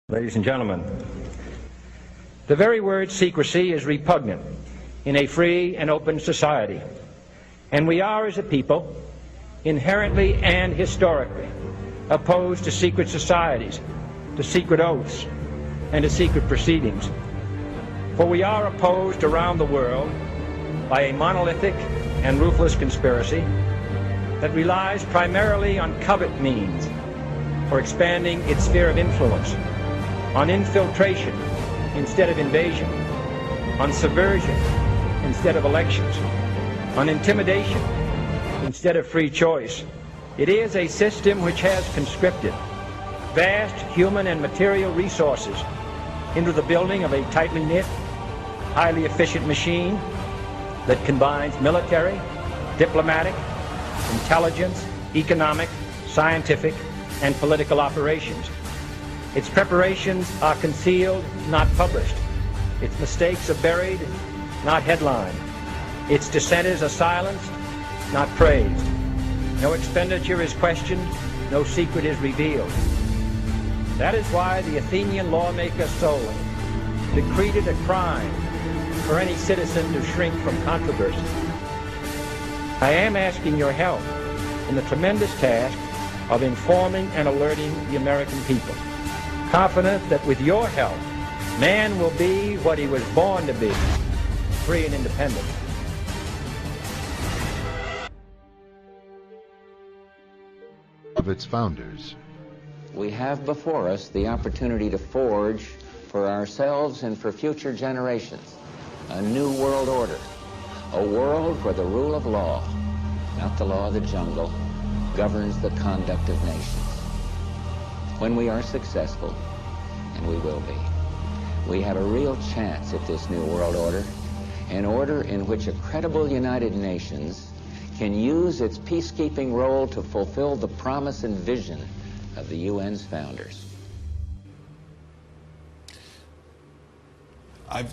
Ladies and gentlemen, the very word secrecy is repugnant in a free and open society, and we are, as a people, inherently and historically opposed to secret societies, to secret oaths, and to secret proceedings. For we are opposed around the world by a monolithic and ruthless conspiracy that relies primarily on covert means for expanding its sphere of influence, on infiltration instead of invasion, on subversion instead of elections, on intimidation instead of free choice. It is a system which has conscripted vast human and material resources into the building of a tightly knit, highly efficient machine that combines military, diplomatic, intelligence, economic, scientific, and political operations. Its preparations are concealed, not published. Its mistakes are buried, not headlined. Its dissenters are silenced, not praised. No expenditure is questioned, no secret is revealed. That is why the Athenian lawmaker Solon decreed it a crime for any citizen to shrink from controversy. I am asking your help in the tremendous task of informing and alerting the American people, confident that with your help, man will be what he was born to be, free and independent. Of its founders. We have before us the opportunity to forge for ourselves and for future generations a new world order, a world where the rule of law, not the law of the jungle, governs the conduct of nations. When we are successful, and we will be, we have a real chance at this new world order, an order in which a credible United Nations can use its peacekeeping role to fulfill the promise and vision of the UN's founders.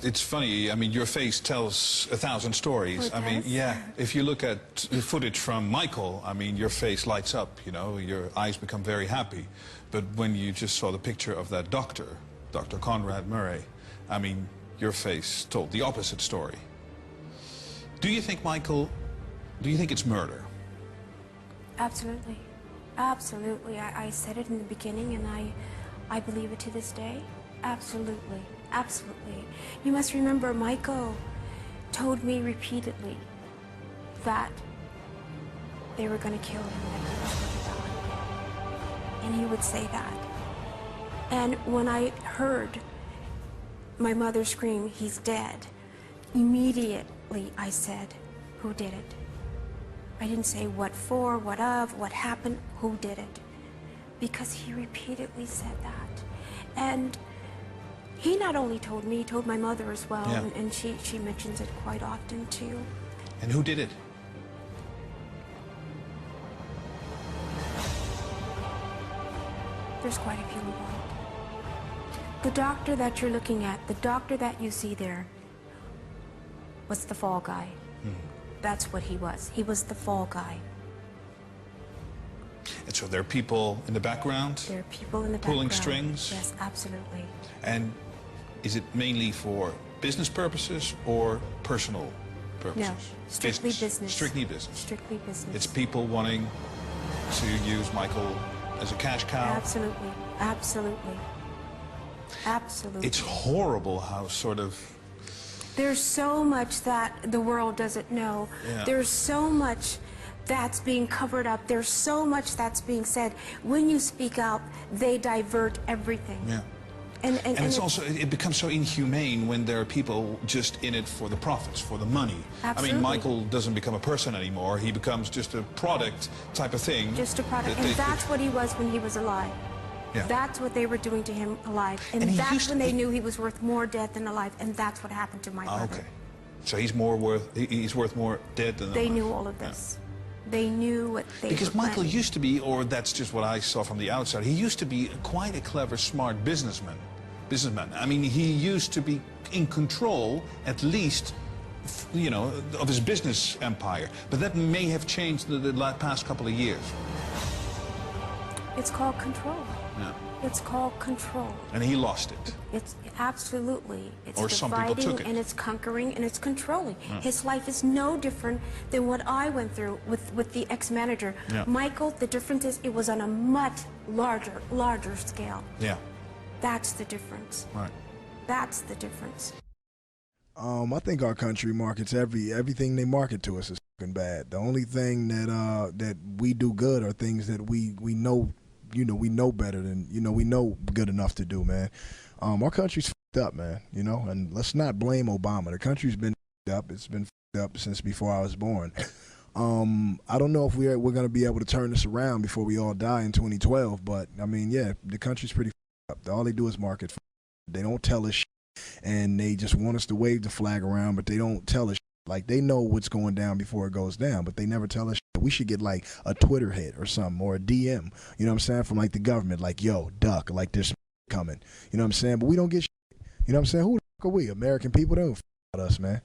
It's funny, I mean, your face tells 1,000 stories. I mean, yeah, if you look at the footage from Michael, I mean, your face lights up, you know, your eyes become very happy. But when you just saw the picture of that doctor, Dr. Conrad Murray, I mean, your face told the opposite story. Do you think, Michael, do you think it's murder? Absolutely. Absolutely. I said it in the beginning, and I believe it to this day. Absolutely. Absolutely. You must remember, Michael told me repeatedly that they were going to kill him, that he was going to die. And he would say that. And when I heard my mother scream, "He's dead," immediately I said, who did it? I didn't say what for, what of, what happened, who did it? Because he repeatedly said that. And he not only told me, he told my mother as well, yeah. and she mentions it quite often too. And who did it? There's quite a few involved. The doctor that you're looking at, the doctor that you see there, was the fall guy. That's what he was. He was the fall guy. And so there are people in the background? There are people in the pulling background. strings? Yes, absolutely. And is it mainly for business purposes or personal purposes? No, strictly business. Strictly business. Strictly business. It's people wanting to use Michael as a cash cow? Absolutely. Absolutely. Absolutely. It's horrible how sort of... There's so much that the world doesn't know. Yeah. There's so much that's being covered up. There's so much that's being said. When you speak out, they divert everything. Yeah. And it's also, it becomes so inhumane when there are people just in it for the profits, for the money. Absolutely. I mean, Michael doesn't become a person anymore. He becomes just a product type of thing. Just a product. And that's what he was when he was alive. Yeah. That's what they were doing to him alive. And that's when they knew he was worth more dead than alive. And that's what happened to my brother. Okay. So he's worth more dead than alive. They knew all of this. Yeah. They knew what they were Because Michael planning. used to be, or that's just what I saw from the outside, he used to be quite a clever, smart businessman. I mean, he used to be in control, at least, you know, of his business empire. But that may have changed the past couple of years. It's called control. Yeah. It's called control. And he lost it. It's absolutely. It's Or some people dividing took it. and it's conquering and it's controlling. His life is no different than what I went through with the ex-manager. Yeah. Michael, the difference is it was on a much larger scale. Yeah. That's the difference. Right. That's the difference. I think our country markets everything they market to us is fucking bad. The only thing that we do good are things that we know, we know better than, we know good enough to do, man. Our country's fucked up, man, and let's not blame Obama. The country's been fucked up. It's been fucked up since before I was born. I don't know if we're going to be able to turn this around before we all die in 2012, but I mean, yeah, the country's pretty fucked up. All they do is market. They don't tell us shit, and they just want us to wave the flag around, but they don't tell us shit. Like, they know what's going down before it goes down, but they never tell us shit. We should get like a Twitter hit or something, or a DM, you know what I'm saying, from like the government, like, yo, duck, like there's coming, you know what I'm saying, but we don't get shit. You know what I'm saying? Who the fuck are we? American people? They don't fuck about us, man.